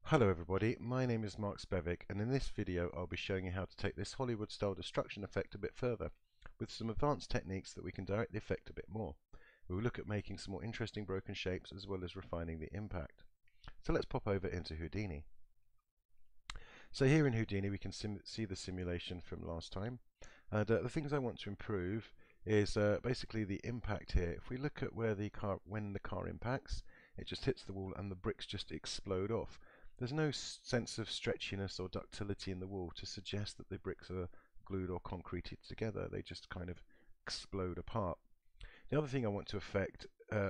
Hello everybody, my name is Mark Spevick, and in this video I'll be showing you how to take this Hollywood style destruction effect a bit further with some advanced techniques that we can direct the effect a bit more. We will look at making some more interesting broken shapes as well as refining the impact. So let's pop over into Houdini. So here in Houdini we can see the simulation from last time, and the things I want to improve is basically the impact here. If we look at when the car impacts, it just hits the wall and the bricks just explode off. There's no sense of stretchiness or ductility in the wall to suggest that the bricks are glued or concreted together. They just kind of explode apart. The other thing I want to affect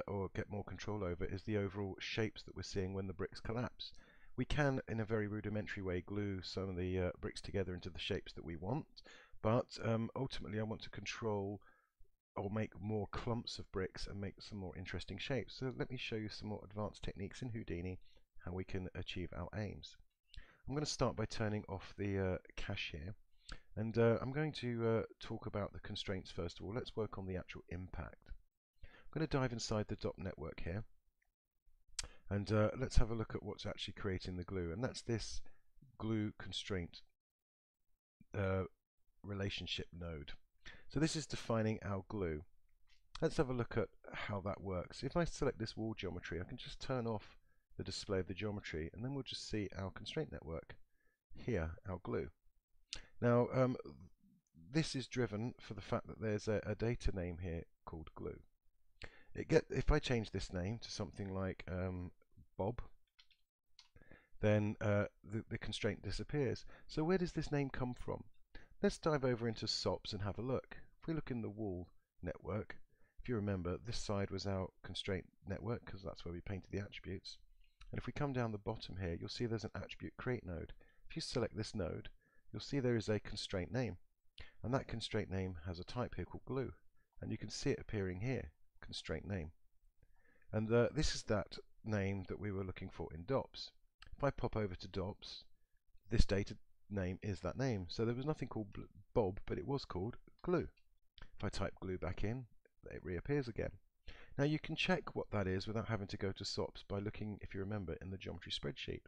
or get more control over is the overall shapes that we're seeing when the bricks collapse. We can, in a very rudimentary way, glue some of the bricks together into the shapes that we want, but ultimately I want to control or make more clumps of bricks and make some more interesting shapes. So let me show you some more advanced techniques in Houdini how we can achieve our aims. I'm going to start by turning off the cache here, and I'm going to talk about the constraints first of all. Let's work on the actual impact. I'm going to dive inside the dot network here, and let's have a look at what's actually creating the glue, and that's this glue constraint relationship node. So this is defining our glue. Let's have a look at how that works. If I select this wall geometry, I can just turn off the display of the geometry, and then we'll just see our constraint network here, our glue. Now this is driven for the fact that there's a data name here called glue. If I change this name to something like Bob, then the constraint disappears. So where does this name come from? Let's dive over into SOPs and have a look. If we look in the wall network, if you remember, this side was our constraint network because that's where we painted the attributes. And if we come down the bottom here, you'll see there's an attribute create node. If you select this node, you'll see there is a constraint name. And that constraint name has a type here called glue. And you can see it appearing here, constraint name. And this is that name that we were looking for in DOPS. If I pop over to DOPS, this data name is that name. So there was nothing called Bob, but it was called glue. If I type glue back in, it reappears again. Now you can check what that is without having to go to SOPs by looking, if you remember, in the geometry spreadsheet.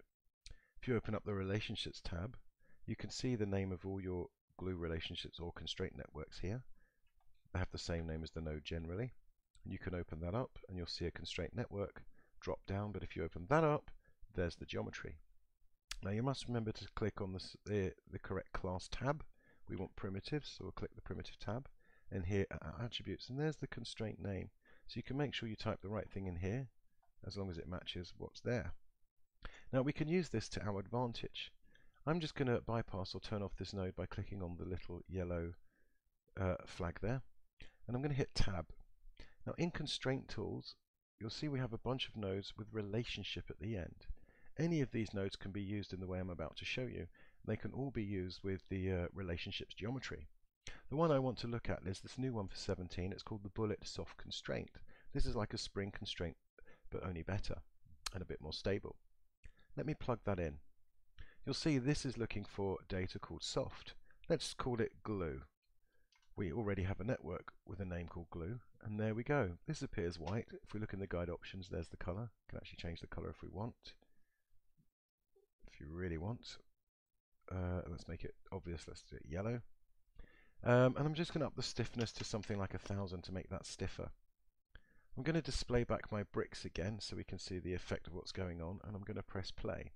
If you open up the relationships tab, you can see the name of all your glue relationships or constraint networks here. They have the same name as the node generally. And you can open that up and you'll see a constraint network drop down, but if you open that up, there's the geometry. Now you must remember to click on the correct class tab. We want primitives, so we'll click the primitive tab, and here are our attributes, and there's the constraint name. So you can make sure you type the right thing in here, as long as it matches what's there. Now we can use this to our advantage. I'm just going to bypass or turn off this node by clicking on the little yellow flag there, and I'm going to hit Tab. Now in Constraint Tools, you'll see we have a bunch of nodes with relationship at the end. Any of these nodes can be used in the way I'm about to show you. They can all be used with the relationships geometry. The one I want to look at is this new one for 17. It's called the Bullet Soft Constraint. This is like a spring constraint, but only better and a bit more stable. Let me plug that in. You'll see this is looking for data called soft. Let's call it glue. We already have a network with a name called glue, and there we go. This appears white. If we look in the guide options, there's the color. We can actually change the color if we want. If you really want. Let's make it obvious. Let's do it yellow. And I'm just going to up the stiffness to something like 1000 to make that stiffer. I'm going to display back my bricks again so we can see the effect of what's going on, and I'm going to press play.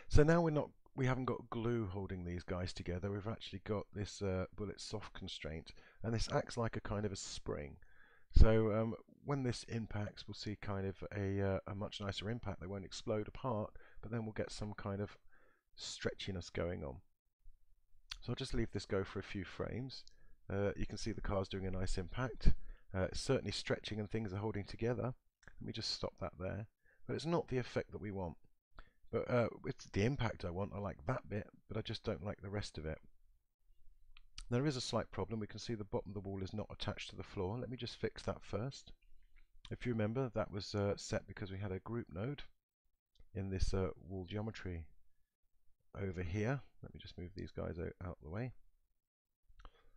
So now we haven't got glue holding these guys together. We've actually got this Bullet Soft Constraint, and this acts like a kind of a spring. So when this impacts, we'll see kind of a much nicer impact. They won't explode apart, but then we'll get some kind of stretchiness going on. So I'll just leave this go for a few frames. You can see the car's doing a nice impact. It's certainly stretching and things are holding together. Let me just stop that there. But it's not the effect that we want. But it's the impact I want. I like that bit, but I just don't like the rest of it. There is a slight problem. We can see the bottom of the wall is not attached to the floor. Let me just fix that first. If you remember, that was set because we had a group node in this wall geometry over here. Let me just move these guys out of the way.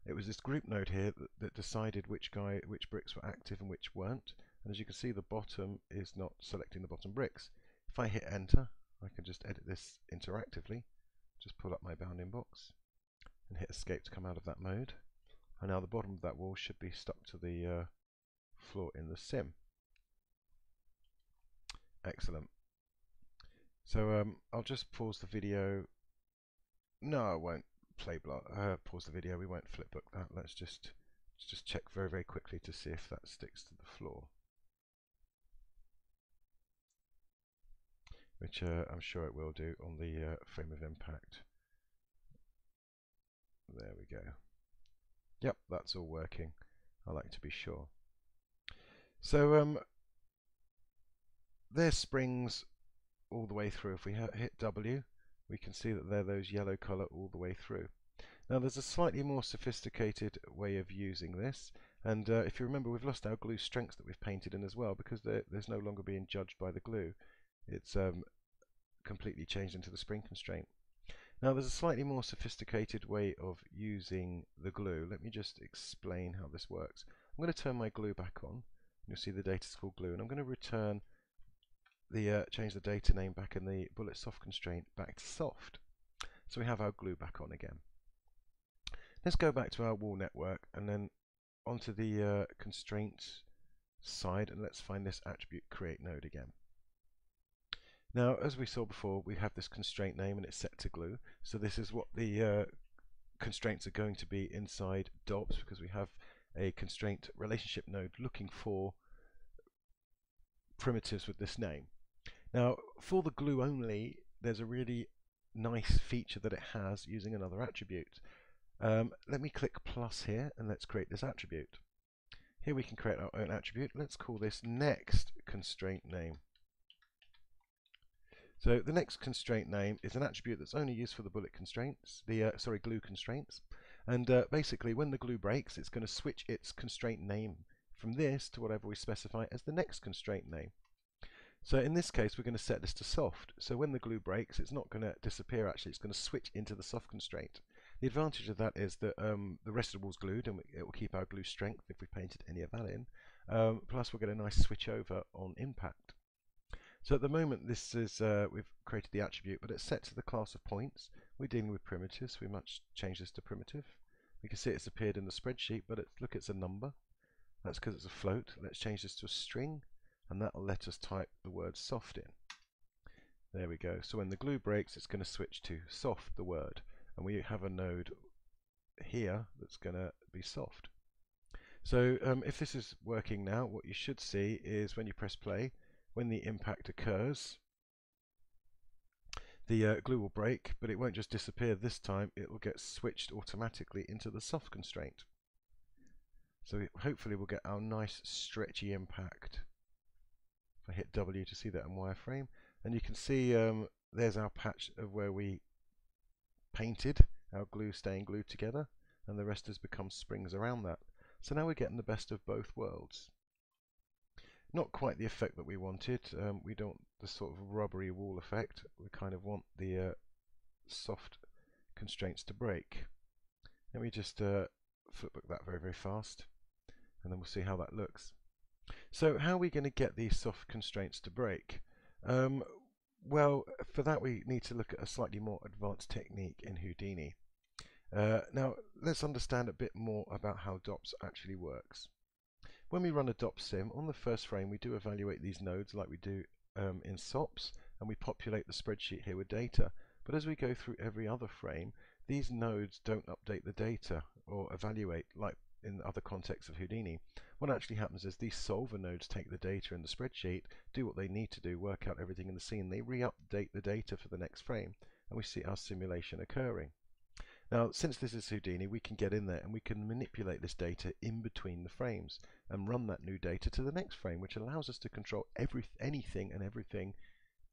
It was this group node here that decided which bricks were active and which weren't. And as you can see, the bottom is not selecting the bottom bricks. If I hit enter, I can just edit this interactively. Just pull up my bounding box and hit escape to come out of that mode. And now the bottom of that wall should be stuck to the floor in the sim. Excellent. So I'll just pause the video. No, I won't pause the video. We won't flipbook that. Let's just check very, very quickly to see if that sticks to the floor, which I'm sure it will do on the frame of impact. There we go. Yep, that's all working. I like to be sure. So there's springs all the way through. If we hit W, we can see that they're those yellow colour all the way through. Now there's a slightly more sophisticated way of using this, and if you remember, we've lost our glue strengths that we've painted in as well, because there's no longer being judged by the glue. It's completely changed into the spring constraint. Now there's a slightly more sophisticated way of using the glue. Let me just explain how this works. I'm going to turn my glue back on. You'll see the data's called glue, and I'm going to return the change the data name back in the Bullet Soft Constraint back to soft. So we have our glue back on again. Let's go back to our wall network and then onto the constraints side, and let's find this attribute create node again. Now, as we saw before, we have this constraint name and it's set to glue. So this is what the constraints are going to be inside DOBS, because we have a constraint relationship node looking for primitives with this name. Now, for the glue only, there's a really nice feature that it has using another attribute. Let me click plus here and let's create this attribute. Here we can create our own attribute. Let's call this next constraint name. So the next constraint name is an attribute that's only used for the bullet constraints, the glue constraints. And basically, when the glue breaks, it's going to switch its constraint name from this to whatever we specify as the next constraint name. So in this case, we're going to set this to soft. So when the glue breaks, it's not going to disappear. Actually, it's going to switch into the soft constraint. The advantage of that is that the rest of the wall's glued, and it will keep our glue strength if we painted any of that in. Plus, we'll get a nice switch over on impact. So at the moment, this is we've created the attribute, but it's set to the class of points. We're dealing with primitives. We must change this to primitive. We can see it's appeared in the spreadsheet, but look, it's a number. That's because it's a float. Let's change this to a string, and that will let us type the word soft in. There we go. So when the glue breaks, it's going to switch to soft, the word. And we have a node here that's going to be soft. So if this is working now, what you should see is when you press play, when the impact occurs, the glue will break, but it won't just disappear this time. It will get switched automatically into the soft constraint. So hopefully we'll get our nice stretchy impact. If I hit W to see that in wireframe, and you can see there's our patch of where we painted our glue staying glued together, and the rest has become springs around that. So now we're getting the best of both worlds. Not quite the effect that we wanted. We don't want the sort of rubbery wall effect. We kind of want the soft constraints to break. Let me just flipbook that very, very fast, and then we'll see how that looks. So how are we going to get these soft constraints to break? Well, for that we need to look at a slightly more advanced technique in Houdini. Now, let's understand a bit more about how DOPS actually works. When we run a DOPS sim, on the first frame we do evaluate these nodes like we do in SOPs, and we populate the spreadsheet here with data. But as we go through every other frame, these nodes don't update the data or evaluate like in other contexts of Houdini. What actually happens is these solver nodes take the data in the spreadsheet, do what they need to do, work out everything in the scene, they re-update the data for the next frame, and we see our simulation occurring. Now, since this is Houdini, we can get in there and we can manipulate this data in between the frames and run that new data to the next frame, which allows us to control anything and everything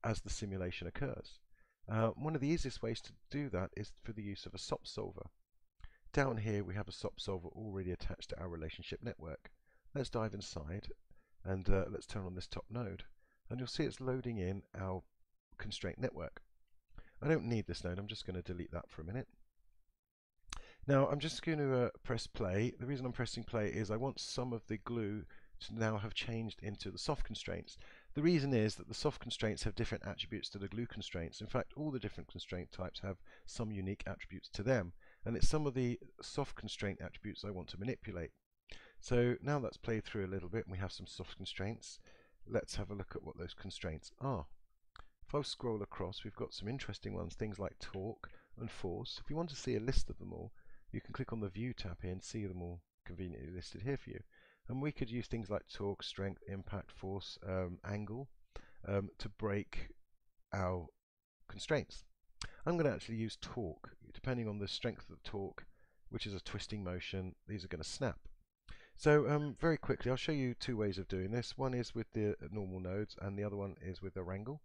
as the simulation occurs. One of the easiest ways to do that is for the use of a SOP solver. Down here we have a SOP solver already attached to our relationship network. Let's dive inside and let's turn on this top node, and you'll see it's loading in our constraint network. I don't need this node, I'm just going to delete that for a minute. Now I'm just going to press play. The reason I'm pressing play is I want some of the glue to now have changed into the soft constraints. The reason is that the soft constraints have different attributes to the glue constraints. In fact, all the different constraint types have some unique attributes to them, and it's some of the soft constraint attributes I want to manipulate. So now that's played through a little bit and we have some soft constraints. Let's have a look at what those constraints are. If I scroll across, we've got some interesting ones, things like torque and force. If you want to see a list of them all, you can click on the View tab here and see them all conveniently listed here for you. And we could use things like torque, strength, impact, force, angle to break our constraints. I'm going to actually use torque. Depending on the strength of the torque, which is a twisting motion, these are going to snap. So very quickly, I'll show you two ways of doing this. One is with the normal nodes, and the other one is with a wrangle.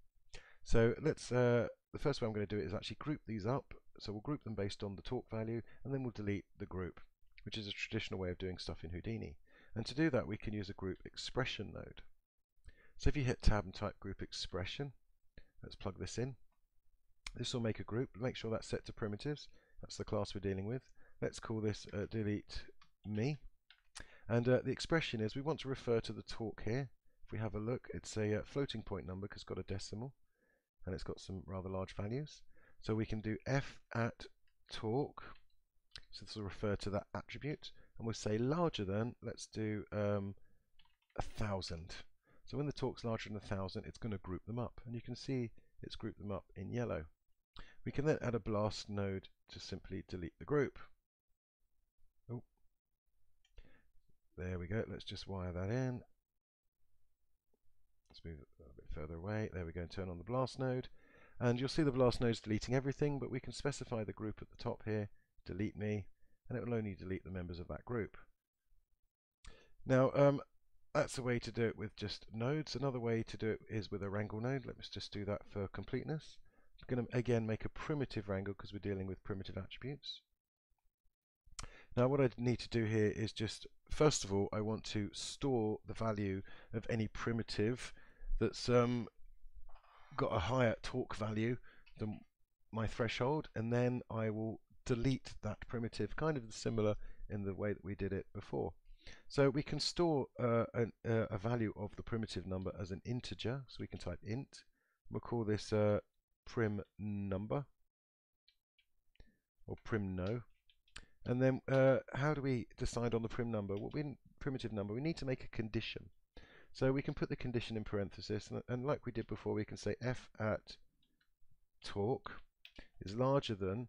So let's. The first way I'm going to do it is actually group these up. So we'll group them based on the torque value, and then we'll delete the group, which is a traditional way of doing stuff in Houdini. And to do that, we can use a group expression node. So if you hit Tab and type group expression, let's plug this in. This will make a group. Make sure that's set to primitives. That's the class we're dealing with. Let's call this delete me. And the expression is we want to refer to the torque here. If we have a look, it's a floating point number because it's got a decimal and it's got some rather large values. So we can do f at torque. So this will refer to that attribute. And we'll say larger than, let's do 1,000. So when the torque's larger than 1,000, it's going to group them up. And you can see it's grouped them up in yellow. We can then add a blast node to simply delete the group. Oh. There we go. Let's just wire that in. Let's move it a bit further away. There we go, and turn on the blast node. And you'll see the blast node is deleting everything, but we can specify the group at the top here, delete me, and it will only delete the members of that group. Now, that's a way to do it with just nodes. Another way to do it is with a wrangle node. Let's just do that for completeness. I'm going to, again, make a primitive wrangle because we're dealing with primitive attributes. Now what I need to do here is just, first of all, I want to store the value of any primitive that's got a higher torque value than my threshold, and then I will delete that primitive, kind of similar in the way that we did it before. So we can store a value of the primitive number as an integer, so we can type int. We'll call this prim number, or prim no. And then how do we decide on the primitive number? We need to make a condition. So we can put the condition in parenthesis, and like we did before, we can say f at torque is larger than,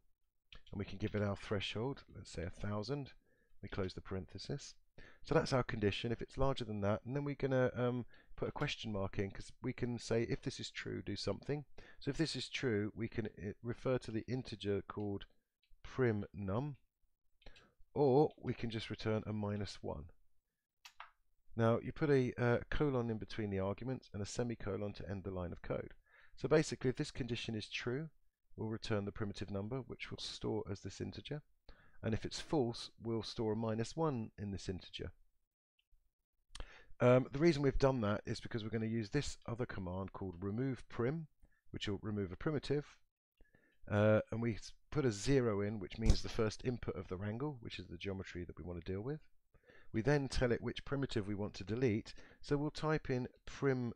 and we can give it our threshold, let's say 1,000. We close the parenthesis. So that's our condition. If it's larger than that, and then we're going to put a question mark in, because we can say if this is true, do something. So if this is true, we can refer to the integer called prim num, or we can just return a -1. Now you put a colon in between the arguments and a semicolon to end the line of code. So basically, if this condition is true, we'll return the primitive number, which we'll store as this integer. And if it's false, we'll store a -1 in this integer. The reason we've done that is because we're going to use this other command called remove prim, which will remove a primitive. And we put a 0 in, which means the first input of the wrangle, which is the geometry that we want to deal with. We then tell it which primitive we want to delete, so we'll type in prim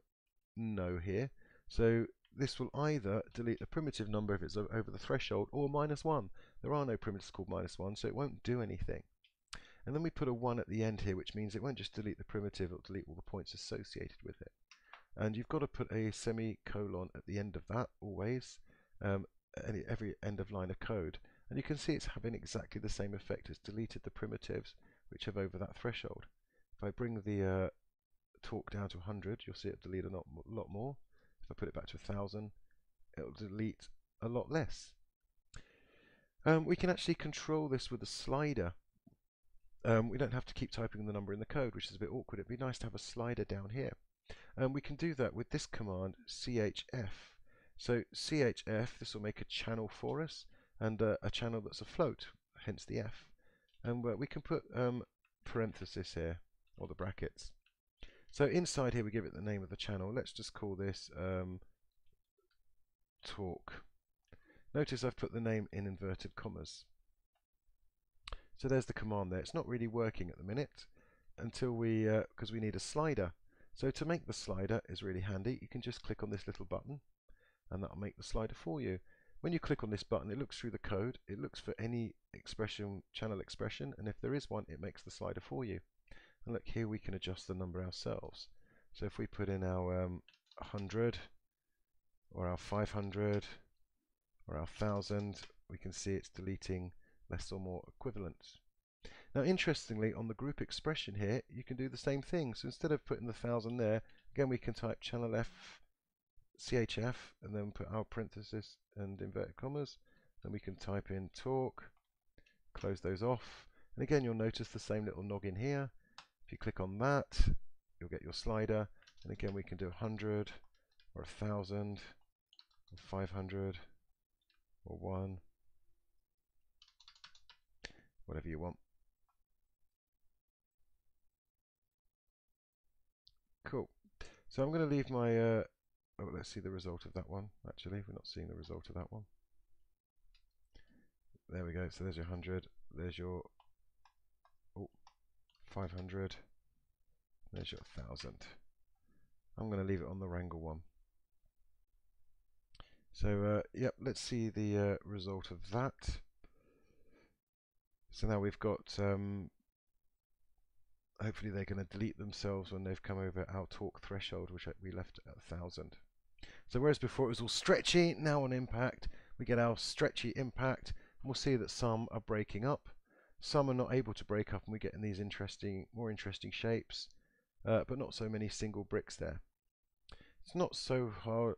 no here. So this will either delete a primitive number if it's over the threshold, or -1. There are no primitives called -1, so it won't do anything. And then we put a 1 at the end here, which means it won't just delete the primitive, it'll delete all the points associated with it. And you've got to put a semicolon at the end of that, always. Every end of line of code, and you can see it's having exactly the same effect. It's deleted the primitives which have over that threshold. If I bring the torque down to 100, you'll see it delete a lot more. If I put it back to 1,000, it'll delete a lot less. We can actually control this with a slider. We don't have to keep typing the number in the code, which is a bit awkward. It'd be nice to have a slider down here. We can do that with this command, chf. So chf, this will make a channel for us, and a channel that's a float, hence the f. And we can put parenthesis here, or the brackets. So inside here we give it the name of the channel. Let's just call this torque. Notice I've put the name in inverted commas. So there's the command there. It's not really working at the minute until we, because we need a slider. So to make the slider is really handy. You can just click on this little button and that'll make the slider for you. When you click on this button, it looks through the code, it looks for any expression, channel expression, and if there is one, it makes the slider for you. And look, here we can adjust the number ourselves. So if we put in our 100 or our 500 or our 1000, we can see it's deleting less or more equivalents. Now interestingly, on the group expression here, you can do the same thing. So instead of putting the 1000 there, again we can type channel F CHF and then put our parenthesis and inverted commas. Then we can type in talk, close those off. And again, you'll notice the same little noggin here. If you click on that, you'll get your slider. And again, we can do 100 or 1000 or 500 or 1, whatever you want. Cool. So I'm going to leave my, oh, let's see the result of that one. Actually, we're not seeing the result of that one. There we go. So there's your 100. There's your 500. There's your 1000. I'm going to leave it on the wrangle one. So yep, let's see the result of that. So now we've got, hopefully they're going to delete themselves when they've come over our talk threshold, which we left at 1000. So whereas before it was all stretchy, now on impact, we get our stretchy impact, and we'll see that some are breaking up. Some are not able to break up, and we get in these interesting, more interesting shapes, but not so many single bricks there. It's not so hard,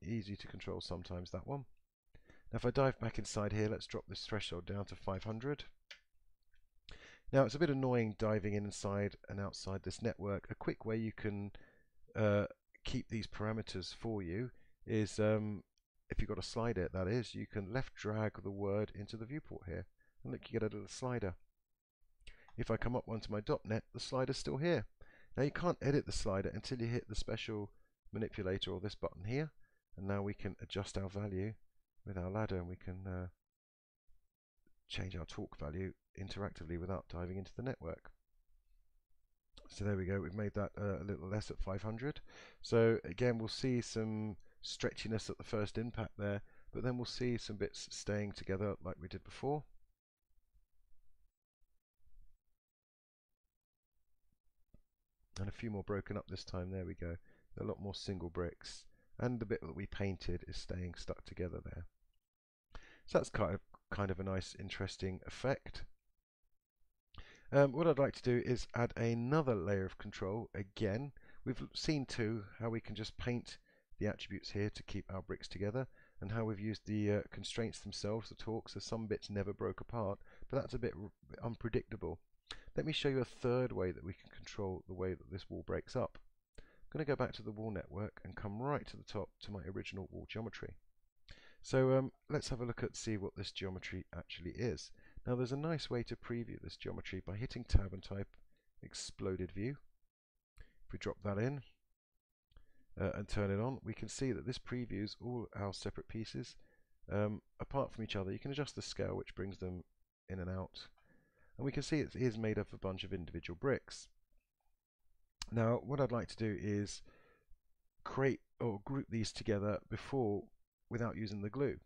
easy to control sometimes, that one. Now if I dive back inside here, let's drop this threshold down to 500. Now it's a bit annoying diving inside and outside this network. A quick way you can keep these parameters for you is, if you've got a slider, that is, you can left drag the word into the viewport here. And look, you get a little slider. If I come up onto my .NET, the slider's still here. Now you can't edit the slider until you hit the special manipulator or this button here, and now we can adjust our value with our ladder, and we can change our talk value interactively without diving into the network. So there we go, we've made that a little less at 500. So again, we'll see some stretchiness at the first impact there, but then we'll see some bits staying together like we did before. And a few more broken up this time. There we go. A lot more single bricks, and the bit that we painted is staying stuck together there. So that's kind of a nice, interesting effect. What I'd like to do is add another layer of control. Again, we've seen too how we can just paint the attributes here to keep our bricks together, and how we've used the constraints themselves, the talk, so some bits never broke apart, but that's a bit unpredictable. Let me show you a third way that we can control the way that this wall breaks up. I'm going to go back to the wall network and come right to the top to my original wall geometry. So let's have a look at see what this geometry actually is. Now there's a nice way to preview this geometry by hitting tab and type exploded view. If we drop that in and turn it on, we can see that this previews all our separate pieces apart from each other. You can adjust the scale, which brings them in and out, and we can see it is made up of a bunch of individual bricks. Now what I'd like to do is create or group these together without using the glue,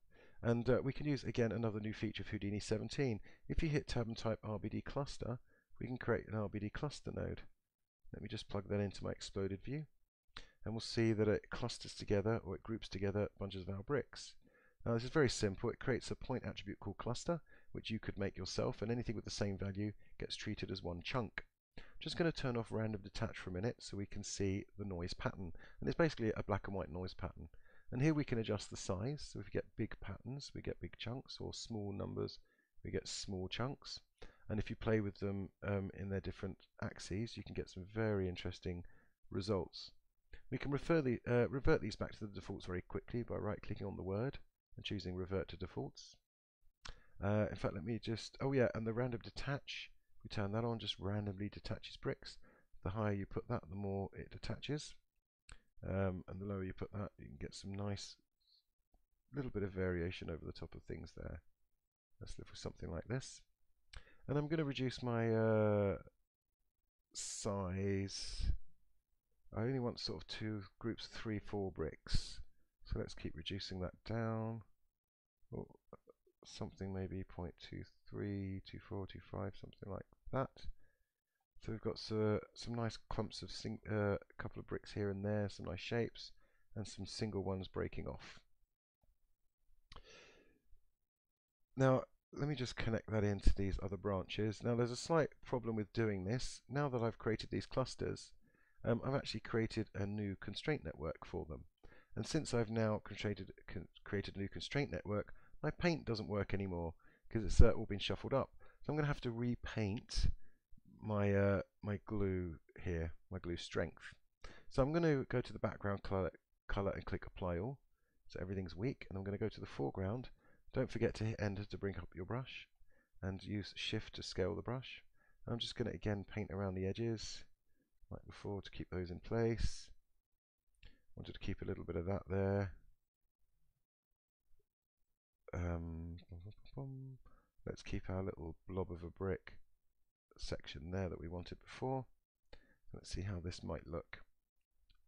and we can use again another new feature of Houdini 17. If you hit tab and type RBD cluster, we can create an RBD cluster node. Let me just plug that into my exploded view, and we'll see that it clusters together, or it groups together bunches of our bricks. Now this is very simple. It creates a point attribute called cluster, which you could make yourself, and anything with the same value gets treated as one chunk. Just going to turn off random detach for a minute so we can see the noise pattern, and it's basically a black and white noise pattern. And here we can adjust the size. So if we get big patterns, we get big chunks, or small numbers, we get small chunks. And if you play with them in their different axes, you can get some very interesting results. We can revert these back to the defaults very quickly by right-clicking on the word and choosing revert to defaults. In fact, let me just, oh yeah, and the random detach, we turn that on, just randomly detaches bricks. The higher you put that, the more it detaches. And the lower you put that, you can get some nice little bit of variation over the top of things there. Let's look for something like this. And I'm going to reduce my size I only want sort of two groups, 3, 4 bricks. So let's keep reducing that down. Oh, something maybe 0.23, 24, 25, something like that. So we've got some nice clumps of a couple of bricks here and there, some nice shapes, and some single ones breaking off. Now, let me just connect that into these other branches. Now, there's a slight problem with doing this. Now that I've created these clusters, I've actually created a new constraint network for them. And since I've now created a new constraint network, my paint doesn't work anymore because it's all been shuffled up. So I'm going to have to repaint my my glue here, my glue strength. So I'm going to go to the background color and click Apply All. So everything's weak, and I'm going to go to the foreground. Don't forget to hit Enter to bring up your brush, and use Shift to scale the brush. I'm just going to again paint around the edges like before to keep those in place. Wanted to keep a little bit of that there. Let's keep our little blob of a brick section there that we wanted before. Let's see how this might look.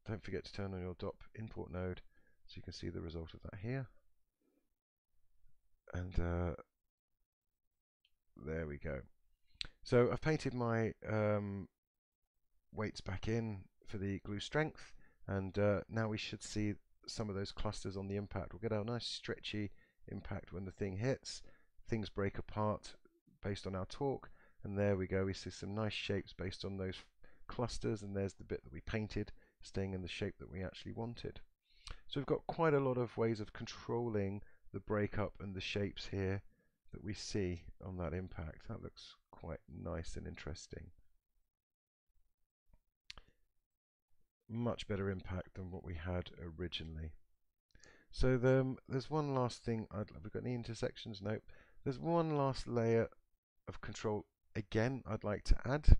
Don't forget to turn on your DOP import node so you can see the result of that here. And there we go. So I've painted my weights back in for the glue strength, and now we should see some of those clusters on the impact. We'll get a nice stretchy impact when the thing hits. Things break apart based on our torque, and there we go. We see some nice shapes based on those clusters, and there's the bit that we painted staying in the shape that we actually wanted. So we've got quite a lot of ways of controlling the breakup and the shapes here that we see on that impact. That looks quite nice and interesting. Much better impact than what we had originally. So there's one last thing. Have we got any intersections? Nope. There's one last layer of control again I'd like to add,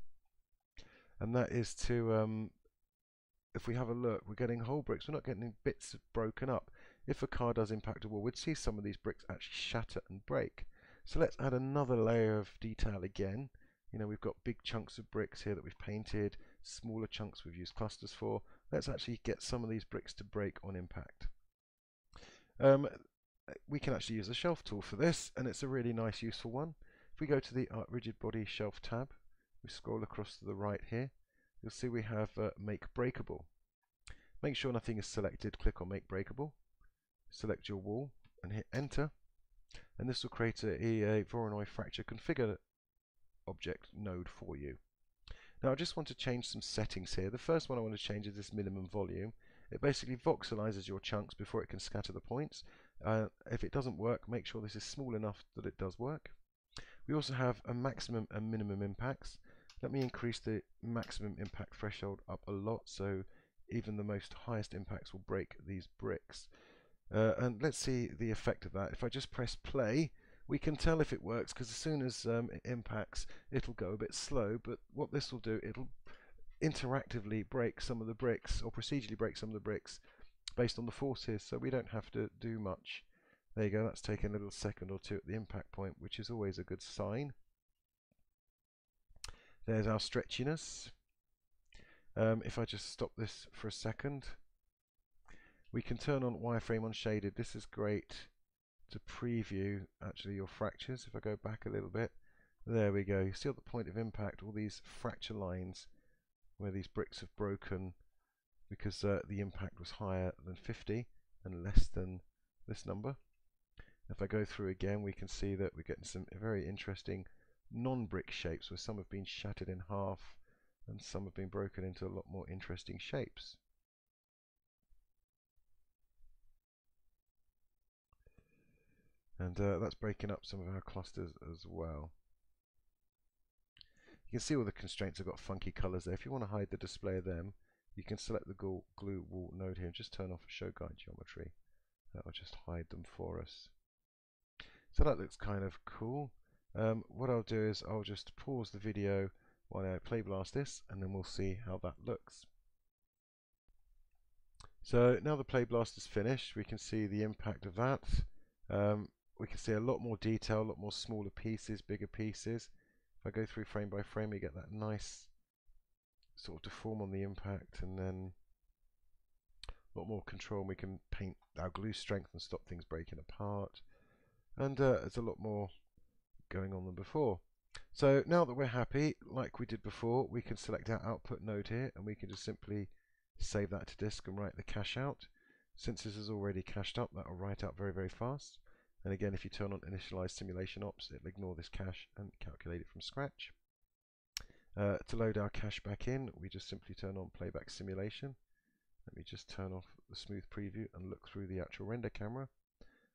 and that is to if we have a look, we're getting whole bricks. We're not getting bits broken up. If a car does impact a wall, we'd see some of these bricks actually shatter and break. So let's add another layer of detail again. You know, we've got big chunks of bricks here that we've painted, smaller chunks we've used clusters for. Let's actually get some of these bricks to break on impact. We can actually use a shelf tool for this, and it's a really nice, useful one. If we go to the Rigid Body Shelf tab, we scroll across to the right here, you'll see we have Make Breakable. Make sure nothing is selected, click on Make Breakable, select your wall, and hit Enter, and this will create a Voronoi Fracture Configure object node for you. Now I just want to change some settings here. The first one I want to change is this minimum volume. It basically voxelizes your chunks before it can scatter the points. If it doesn't work, make sure this is small enough that it does work. We also have a maximum and minimum impacts. Let me increase the maximum impact threshold up a lot, so even the most highest impacts will break these bricks. And let's see the effect of that. If I just press play, we can tell if it works, because as soon as it impacts, it'll go a bit slow. But what this will do, it'll interactively break some of the bricks, or procedurally break some of the bricks based on the forces, so we don't have to do much. There you go, that's taken a little second or two at the impact point, which is always a good sign. There's our stretchiness. If I just stop this for a second, we can turn on wireframe unshaded. This is great to preview actually your fractures. If I go back a little bit, there we go. You see at the point of impact all these fracture lines where these bricks have broken because the impact was higher than 50 and less than this number. If I go through again, we can see that we're getting some very interesting non-brick shapes where some have been shattered in half and some have been broken into a lot more interesting shapes. And that's breaking up some of our clusters as well. You can see all the constraints have got funky colors there. If you want to hide the display of them, you can select the glue wall node here and just turn off show guide geometry. That will just hide them for us. So that looks kind of cool. What I'll do is I'll just pause the video while I play blast this, and then we'll see how that looks. So now the play blast is finished, we can see the impact of that. We can see a lot more detail, a lot more smaller pieces, bigger pieces. If I go through frame by frame, we get that nice sort of deform on the impact, and then a lot more control, and we can paint our glue strength and stop things breaking apart. And there's a lot more going on than before. So now that we're happy, like we did before, we can select our output node here, and we can just simply save that to disk and write the cache out. Since this is already cached up, that will write out very, very fast. And again, if you turn on initialize simulation ops, it'll ignore this cache and calculate it from scratch. To load our cache back in, we just simply turn on playback simulation. Let me just turn off the smooth preview and look through the actual render camera.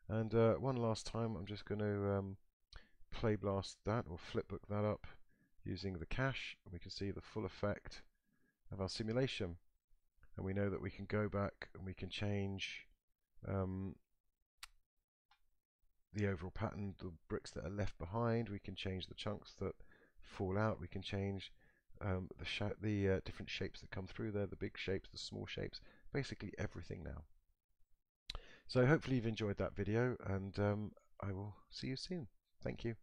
And one last time, I'm just going to play blast that or flipbook that up using the cache, and we can see the full effect of our simulation. And we know that we can go back and we can change the overall pattern, the bricks that are left behind. We can change the chunks that fall out. We can change the different shapes that come through there, the big shapes, the small shapes, basically everything now. So hopefully you've enjoyed that video, and I will see you soon. Thank you.